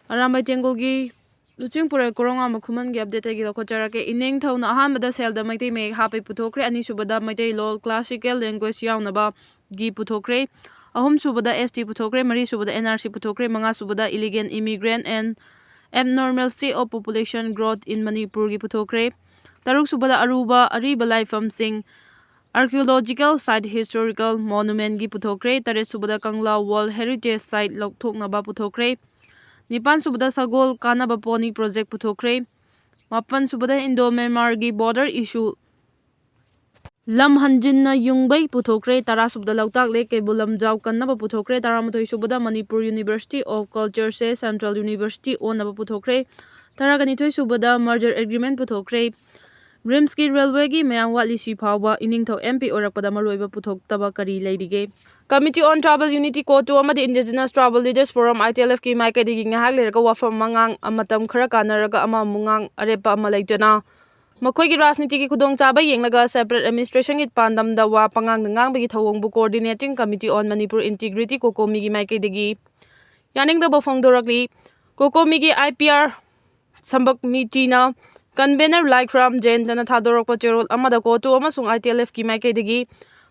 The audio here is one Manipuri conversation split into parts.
Arambai Tengol gi Luching Pura Korounganba Khuman Dagi update gi lokhojarake ineng thawna ahanbada selda maitai me hapai puthokre ani subada maitai lol classical language yaunaba gi puthokre ahum subada ST puthokre mari subada NRC puthokre manga subada illegal immigrant and abnormality of population growth in Manipur gi puthokre taruk subada aruba ariba laifam sing archaeological site historical monument gi puthokre tare subada Kangla World Heritage Site lokthoknaba puthokre Nipan subada sagol kanaba pony project puthokre Mapan subada Indo Myanmar gi border issue lam hanjinna yungbai puthokre tara subada lautak le kebulam jaw kannaba puthokre taramatoi subada Manipur University of Culture se Central University onaba puthokre taraganithoi subada merger agreement puthokre Rimski Railway gi mayang watlisi phawba iningthau MP orakpada maruoib puthoktaba kari leirige Committee on Tribal Unity Cotu amadi Indigenous Tribal Leaders Forum Itlf ki maikai dagi ngahak lerga wafam mangang amatam khara kanaraga ama mungang arepa ama leitana makhoi gi rajniti ki khudong chaba yenglaga separate administration gi pandamda wa pangang ngang bagi thawongbu coordinating committee on Manipur integrity kokomi gi maikai dagi yaningda bofong dorakli kokomi gi IPR sambak mitina convener Laikram Jentana thadorokpa cherol amada Cotu amasung Itlf ki maikai dagi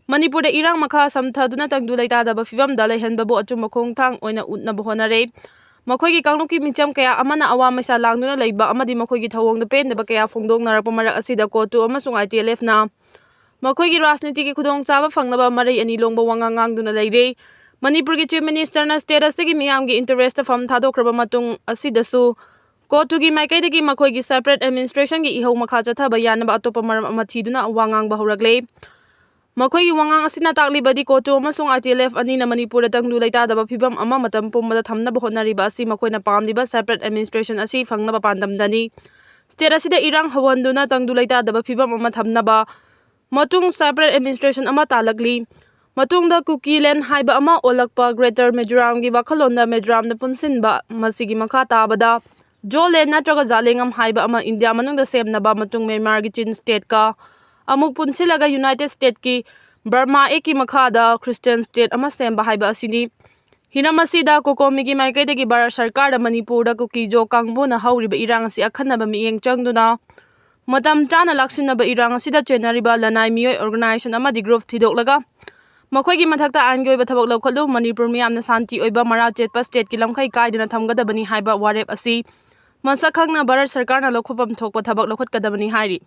Manipur da irang makha samthaduna tangdu leitadaba fibam da leihanbabu achumba khongthang oina utnaba honare makhoi gi kangluki micham kaya amana awa maisa langduna leiba amadi makhoi gi thawongda pendaba kaya phongdoknarakpa marak asida Cotu amasung Itlf na makhoi gi rajniti ki khudong chaba fangnaba marai ani longba wangangangduna leire Manipur gi chief minister na state asigi miyam gi interest fam thadokraba matung asidasu Cotu gi maikai dagi makhoi gi separate administration gi ihau makha chathaba yanaba atopa maram ama thiduna wangangba horagle Makhoi gi wangang asina taklibadi Cotu amasung Itlf anina Manipur da tangdu leitadaba fibam ama matam pumbada thamnaba honariba asi makhoina pamliba separate administration asi fangnaba pandamdani state asida irang hawanduna tangdu leitadaba fibam ama thamnaba matung separate administration ama talakli matungda Kukiland haiba ama olakpa Greater Mizoram gi wakhalonda Mizoram da punsinba masigi makha tabada Jolen natraga Jalengam haiba ama India manungda semnaba matung Myanmar gi Chin state ka amuk punsilaga United States ki Burma eki makhada Christian state ama semba haiba asini hinamasida kokomi gi maikai dagi Bharat Sarkar da Manipur da Kukijo kangbu na hauriba irang asi akhanaba miyeng changduna matam chana laksinaba irang asida chenariba lanai miyoi organization amadi group thidoklaga makhoi gi mathakta ain gi oiba thabak lokhalu Manipur miyamna santi oiba mara chetpa state ki lamkhai kaidina thamgadabani haiba warep asi masakhangna Bharat Sarkar na lokhopam thokpa thabak lokhatkadabani hairi